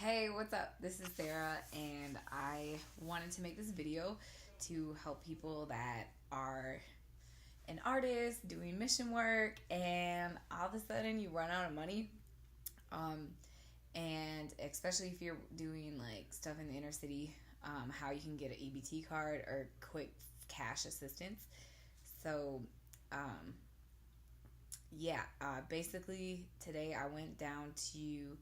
Hey, what's up? This is Sarah, and I wanted to make this video to help people that are an artist doing mission work, and all of a sudden you run out of money. Um, and especially if you're doing like stuff in the inner city, how you can get an EBT card or quick cash assistance. So, um, basically today I went down to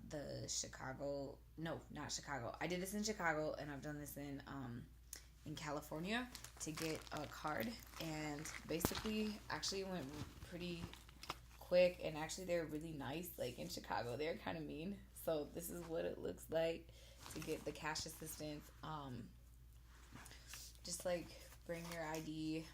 the Chicago. No, not Chicago. I did this in Chicago, and I've done this in California to get a card. And basically, actually, it went pretty quick. And actually, they're really nice. Like in Chicago, they're kind of mean. So this is what it looks like to get the cash assistance. Just like bring your ID.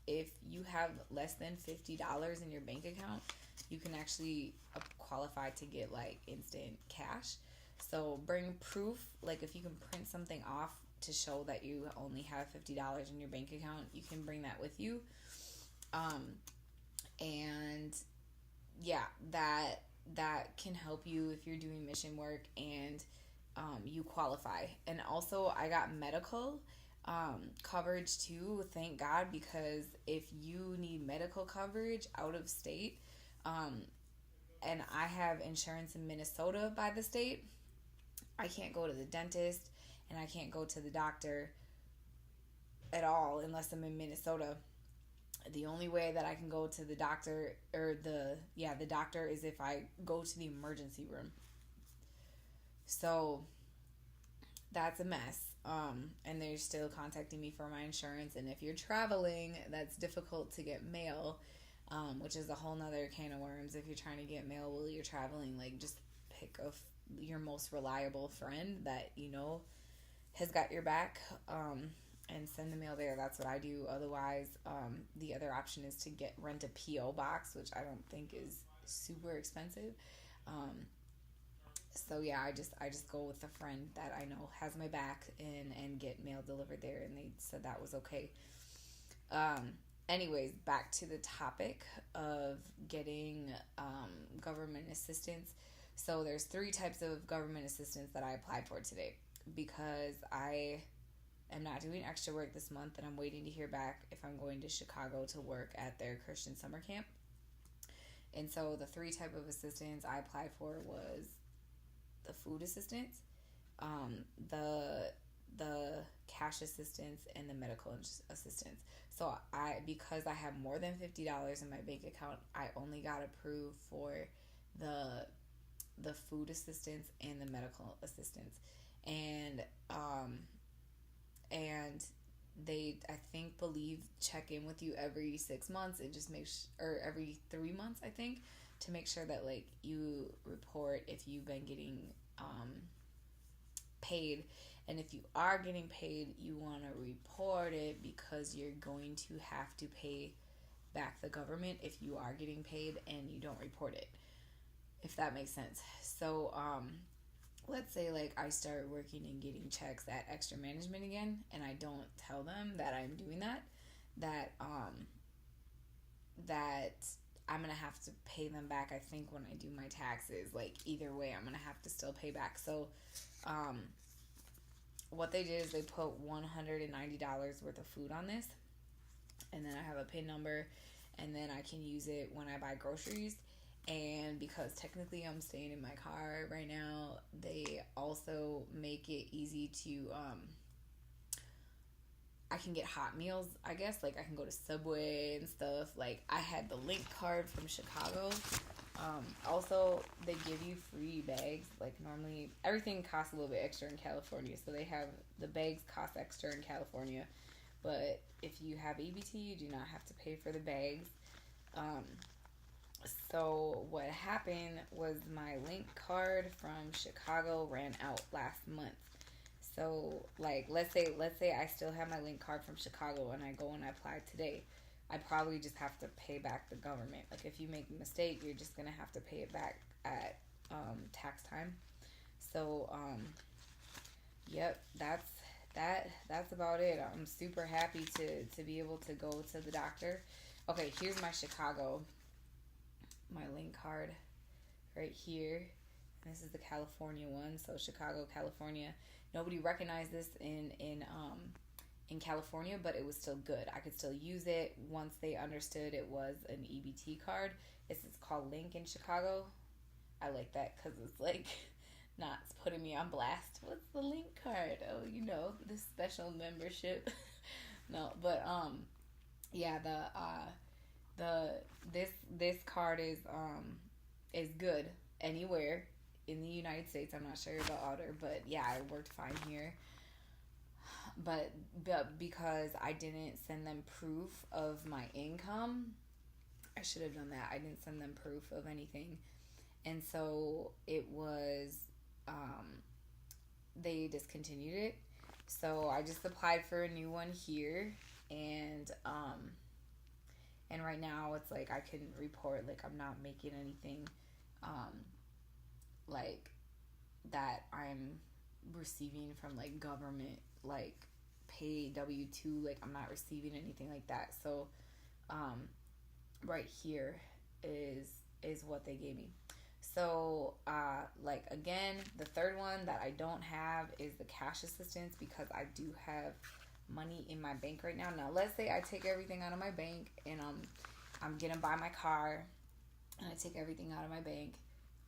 If you have less than $50 in your bank account, you can actually qualify to get like instant cash. So bring proof, like if you can print something off to show that you only have $50 in your bank account, you can bring that with you. And yeah, that can help you if you're doing mission work and you qualify. And also, I got medical coverage too, thank God, because if you need medical coverage out of state, and I have insurance in Minnesota by the state, I can't go to the dentist and I can't go to the doctor at all unless I'm in Minnesota. The only way that I can go to the doctor or the doctor is if I go to the emergency room. So that's a mess. And they're still contacting me for my insurance. And if you're traveling, that's difficult to get mail, which is a whole nother can of worms. If you're trying to get mail while you're traveling, like just pick your most reliable friend that you know has got your back, and send the mail there. That's what I do. Otherwise, the other option is to rent a PO box, which I don't think is super expensive. So yeah, I just go with a friend that I know has my back and get mail delivered there, and they said that was okay. Anyways, back to the topic of getting government assistance. So there's 3 types of government assistance that I applied for today because I am not doing extra work this month, and I'm waiting to hear back if I'm going to Chicago to work at their Christian summer camp. And so the 3 type of assistance I applied for was the food assistance, the cash assistance, and the medical assistance. So because I have more than $50 in my bank account, I only got approved for the food assistance and the medical assistance. And they, I think, check in with you every 6 months and just or every 3 months, I think, to make sure that like you report if you've been getting paid. And if you are getting paid, you want to report it because you're going to have to pay back the government if you are getting paid and you don't report it, if that makes sense. So let's say like I start working and getting checks at Extra Management again, and I don't tell them that I'm doing that I'm gonna have to pay them back. I think when I do my taxes, like either way, I'm gonna have to still pay back. So what they did is they put $190 worth of food on this, and then I have a PIN number, and then I can use it when I buy groceries. And because technically I'm staying in my car right now, they also make it easy to I can get hot meals, I guess. Like I can go to Subway and stuff. Like I had the link card from Chicago. Also, they give you free bags. Like normally, everything costs a little bit extra in California. So they have the bags cost extra in California. But if you have EBT, you do not have to pay for the bags. So what happened was my link card from Chicago ran out last month. So like let's say I still have my link card from Chicago and I go and I apply today. I probably just have to pay back the government. Like if you make a mistake, you're just gonna have to pay it back at tax time. So yep, that's about it. I'm super happy to be able to go to the doctor. Okay, here's my Chicago, my link card right here. and this is the California one, so Chicago, California. Nobody recognized this in California, but it was still good. I could still use it once they understood it was an EBT card. It's called Link in Chicago. I like that because it's like not putting me on blast. What's the Link card? Oh, this special membership. No, but yeah, this card is good anywhere in the United States. I'm not sure about outer, but yeah, it worked fine here. But because I didn't send them proof of my income, I should have done that. I didn't send them proof of anything, and so it was they discontinued it. So I just applied for a new one here, and right now it's like I can report like I'm not making anything like that I'm receiving from like government, like pay W-2, like I'm not receiving anything like that. So right here is what they gave me. So like again, the third one that I don't have is the cash assistance, because I do have money in my bank right now. Now let's say I take everything out of my bank, and I'm gonna buy my car, and I take everything out of my bank,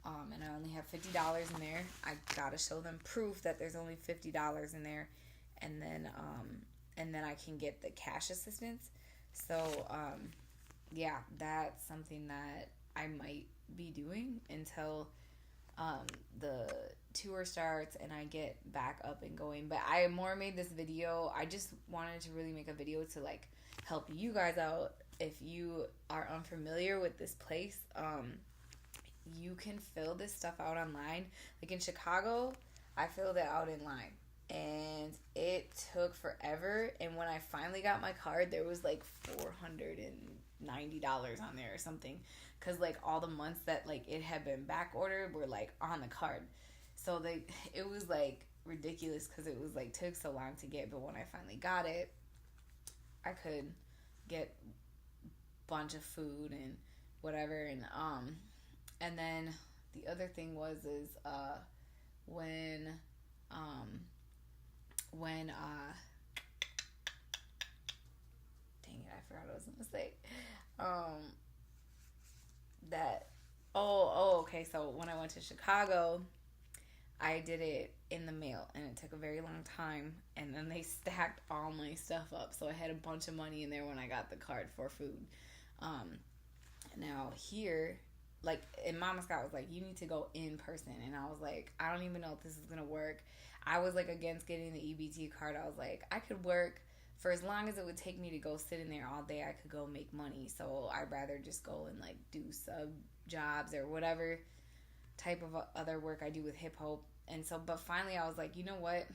and I only have $50 in there. I gotta show them proof that there's only $50 in there, and then I can get the cash assistance. So yeah, that's something that I might be doing until the tour starts and I get back up and going. But I more made this video. I just wanted to really make a video to like help you guys out. If you are unfamiliar with this place, you can fill this stuff out online. Like in Chicago, I filled it out in line, and it took forever. And when I finally got my card, there was like $490 on there or something, because like all the months that like it had been back ordered were like on the card. So it was like ridiculous, because it was like took so long to get. But when I finally got it, I could get a bunch of food and whatever. And then the other thing is when dang it, I forgot what I was gonna say. Okay, so when I went to Chicago, I did it in the mail, and it took a very long time, and then they stacked all my stuff up, so I had a bunch of money in there when I got the card for food. Now here, like, and Mama Scott was like, you need to go in person, and I was like, I don't even know if this is gonna work. I was like against getting the EBT card. I was like, I could work for as long as it would take me to go sit in there all day. I could go make money, so I'd rather just go and like do sub jobs or whatever type of other work I do with hip hop. And so, but finally I was like, you know what,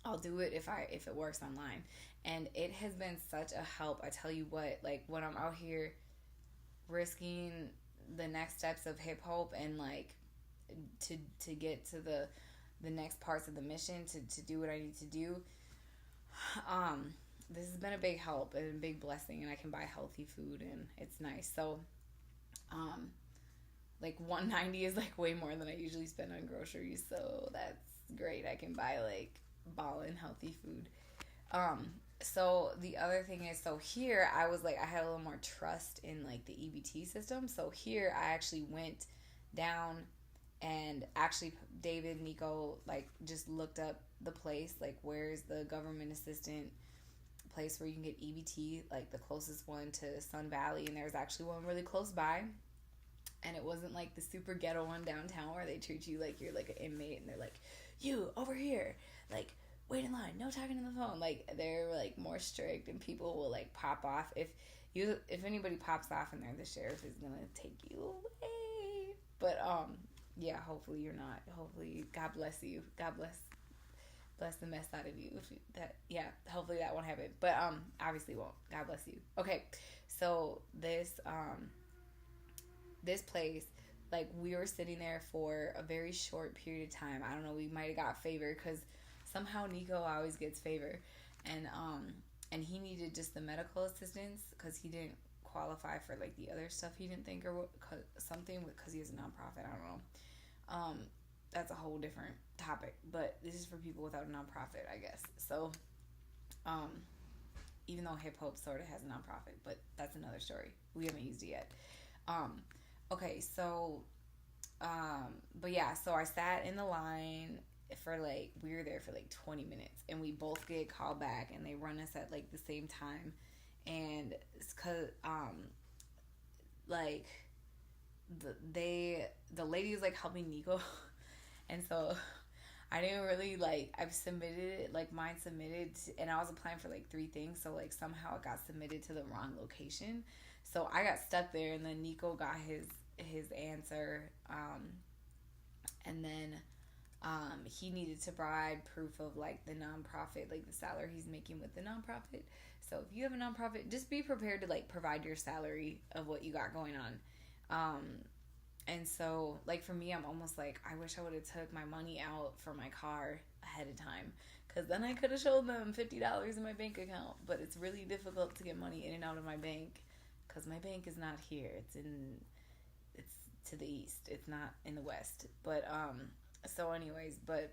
I'll do it if it works online. And it has been such a help. I tell you what, like when I'm out here risking the next steps of hip hop, and like to get to the next parts of the mission, to do what I need to do, this has been a big help and a big blessing, and I can buy healthy food, and it's nice. So like $190 is like way more than I usually spend on groceries, so that's great. I can buy like ballin' healthy food. So the other thing is, so here I was like, I had a little more trust in like the EBT system. So here I actually went down, and actually David, Nico, like just looked up the place, like where's the government assistant place where you can get EBT, like the closest one to Sun Valley, and there's actually one really close by. And it wasn't like the super ghetto one downtown where they treat you like you're like an inmate, and they're like, you over here, like wait in line, no talking on the phone. Like they're like more strict, and people will like pop off if anybody pops off in there, the sheriff is gonna take you away. But yeah, hopefully you're not. Hopefully, God bless you. God bless the mess out of you. Hopefully that won't happen. But obviously won't. God bless you. Okay, so this place, like we were sitting there for a very short period of time. I don't know, we might have got favor, because somehow Nico always gets favor, and he needed just the medical assistance because he didn't qualify for like the other stuff he didn't think, or something, because he has a nonprofit, I don't know. That's a whole different topic, but this is for people without a nonprofit, I guess. So, um, even though hip hop sort of has a nonprofit, but that's another story. We haven't used it yet. Um, okay, so, but yeah, so I sat in the line for like, we were there for like 20 minutes, and we both get called back, and they run us at like the same time, and it's cause, like, the lady is like helping Nico, and so I didn't really like, I've submitted it, like mine submitted, and I was applying for like 3 things, so like somehow it got submitted to the wrong location, so I got stuck there, and then Nico got his answer, and then he needed to provide proof of like the nonprofit, like the salary he's making with the nonprofit. So if you have a nonprofit, just be prepared to like provide your salary of what you got going on. And so, like, for me, I'm almost like, I wish I would have took my money out for my car ahead of time, because then I could have showed them $50 in my bank account. But it's really difficult to get money in and out of my bank, because my bank is not here. It's to the east. It's not in the west. But, so anyways, but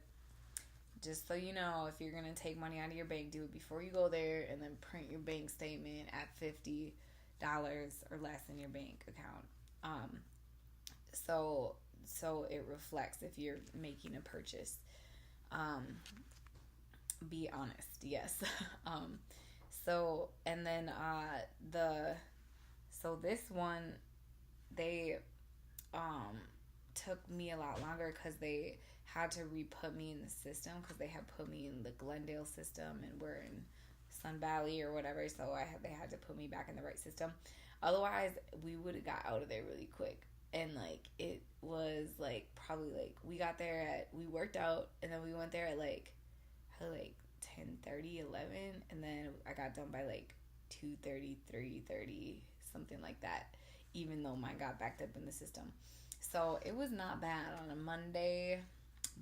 just so you know, if you're going to take money out of your bank, do it before you go there, and then print your bank statement at $50 or less in your bank account. So it reflects if you're making a purchase. Be honest, yes. So, and then this one, they took me a lot longer because they had to re-put me in the system, because they had put me in the Glendale system and we're in Sun Valley or whatever, so they had to put me back in the right system. Otherwise, we would have got out of there really quick. And like, it was like probably like, we got there we worked out, and then we went there at like 10:30, 11, and then I got done by like 2:30, 3:30, something like that, even though mine got backed up in the system. So it was not bad on a Monday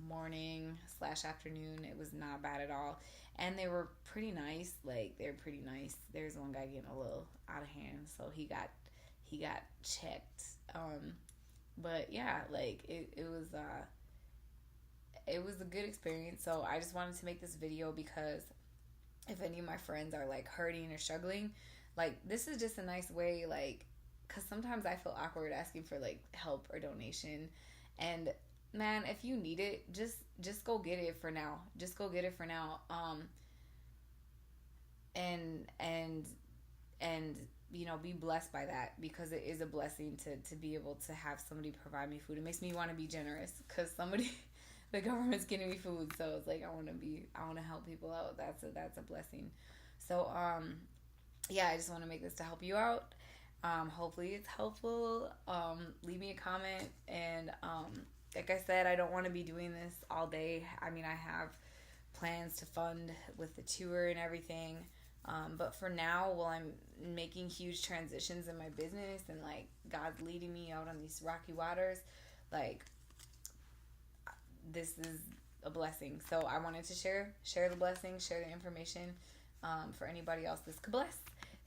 morning / afternoon. It was not bad at all. And they were pretty nice. Like, they're pretty nice. There's one guy getting a little out of hand, so he got checked. But yeah, like, it was a good experience. So I just wanted to make this video because if any of my friends are like hurting or struggling, like, this is just a nice way, like, because sometimes I feel awkward asking for like help or donation, and man, if you need it, just go get it for now. Just go get it for now. And you know, be blessed by that, because it is a blessing to be able to have somebody provide me food. It makes me want to be generous, because the government's getting me food, so it's like I want to help people out. That's a blessing. So yeah, I just want to make this to help you out. Hopefully it's helpful. Leave me a comment, and like I said, I don't want to be doing this all day. I mean, I have plans to fund with the tour and everything. But for now, while I'm making huge transitions in my business, and like God's leading me out on these rocky waters, like, this is a blessing. So I wanted to share the blessing, share the information, for anybody else this could bless.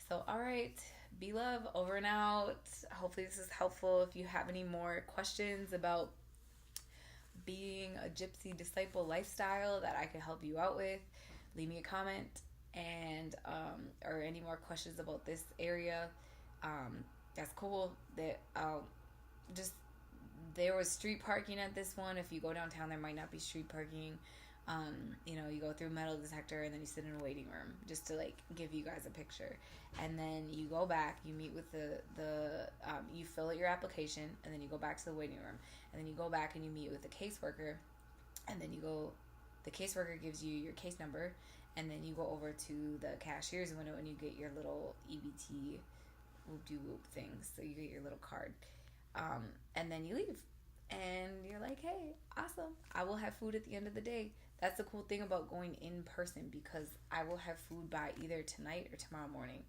So, all right, be love, over and out. Hopefully this is helpful. If you have any more questions about being a gypsy disciple lifestyle that I could help you out with, leave me a comment. And or any more questions about this area, that's cool. That just, there was street parking at this one. If you go downtown, there might not be street parking. You know, you go through metal detector, and then you sit in a waiting room, just to like give you guys a picture. And then you go back, you meet with you fill out your application, and then you go back to the waiting room, and then you go back and you meet with the caseworker, and then the caseworker gives you your case number. And then you go over to the cashier's window, and you get your little EBT whoop-de-whoop things. So you get your little card. And then you leave. And you're like, hey, awesome. I will have food at the end of the day. That's the cool thing about going in person, because I will have food by either tonight or tomorrow morning.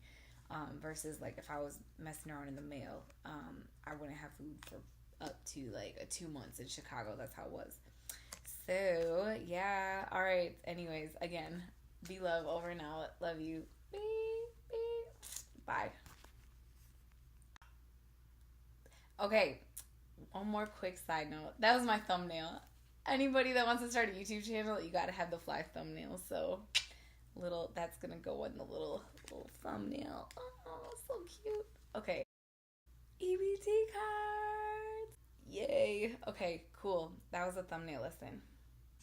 Versus like if I was messing around in the mail, I wouldn't have food for up to like 2 months in Chicago. That's how it was. So, yeah. All right. Anyways, again, be love, over and out. Love you. Beep, beep. Bye. Okay. one more quick side note. That was my thumbnail. Anybody that wants to start a YouTube channel, you gotta have the fly thumbnail. So that's gonna go in the little thumbnail. Oh, so cute. Okay. EBT cards. Yay. Okay, cool. That was a thumbnail lesson.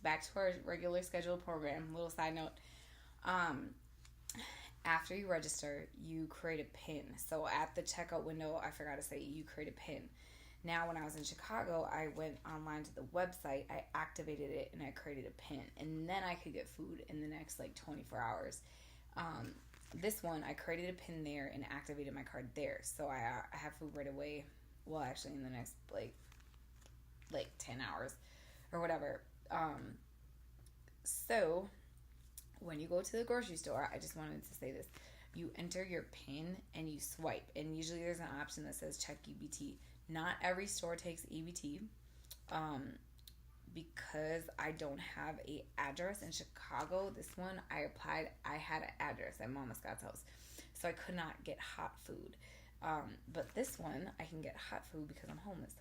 Back to our regular scheduled program. Little side note. After you register, you create a pin. So at the checkout window, I forgot to say, you create a pin. Now, when I was in Chicago, I went online to the website, I activated it, and I created a pin. And then I could get food in the next, 24 hours. This one, I created a pin there and activated my card there. So I have food right away. Well, actually, in the next, 10 hours or whatever. So when you go to the grocery store, I just wanted to say this. You enter your PIN and you swipe. And usually there's an option that says check EBT. Not every store takes EBT. Because I don't have a address in Chicago, this one I applied, I had an address at Mama Scott's house. So I could not get hot food. But this one, I can get hot food because I'm homeless.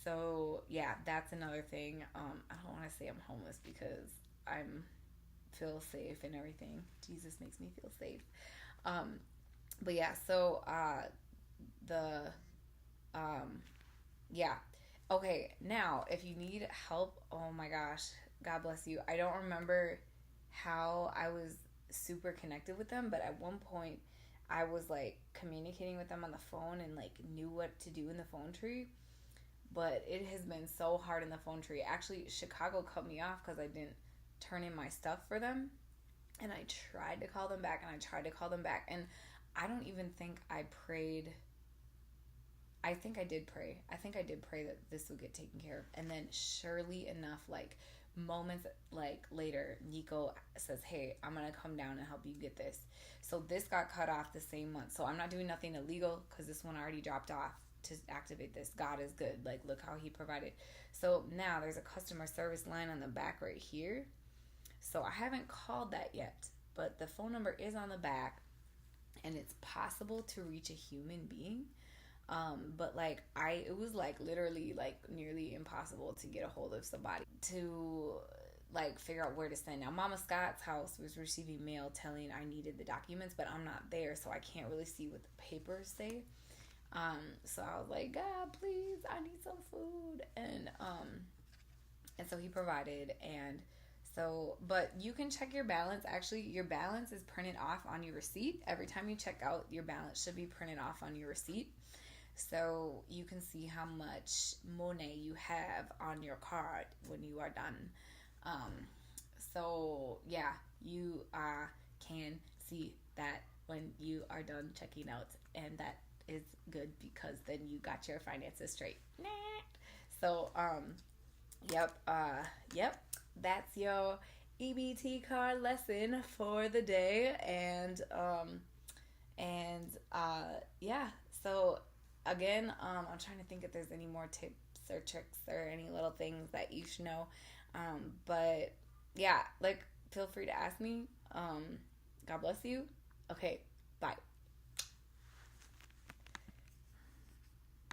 So yeah, that's another thing. I don't want to say I'm homeless because I'm feel safe and everything. Jesus makes me feel safe. But yeah, so yeah. Okay, now if you need help, oh my gosh, God bless you. I don't remember how I was super connected with them, but at one point I was communicating with them on the phone and knew what to do in the phone tree. But it has been so hard in the phone tree. Actually, Chicago cut me off because I didn't turn in my stuff for them. And I tried to call them back and I tried to call them back. And I don't even think I prayed. I think I did pray. I think I did pray that this would get taken care of. And then surely enough, moments later, Nico says, hey, I'm going to come down and help you get this. So this got cut off the same month. So I'm not doing nothing illegal because this one already dropped off to activate this. God is good. Look how he provided. So now there's a customer service line on the back right here. So I haven't called that yet, but the phone number is on the back and it's possible to reach a human being. But it was literally nearly impossible to get a hold of somebody to figure out where to send. Now Mama Scott's house was receiving mail telling I needed the documents, but I'm not there, so I can't really see what the papers say. So I was like, God, please, I need some food. And so he provided. And so, but you can check your balance. Actually, your balance is printed off on your receipt. Every time you check out, your balance should be printed off on your receipt. So you can see how much money you have on your card when you are done. So yeah, you can see that when you are done checking out, and that is good because then you got your finances straight. So yep, that's your EBT card lesson for the day. And yeah, so again, I'm trying to think if there's any more tips or tricks or any little things that you should know. But yeah, feel free to ask me. God bless you. Okay, bye.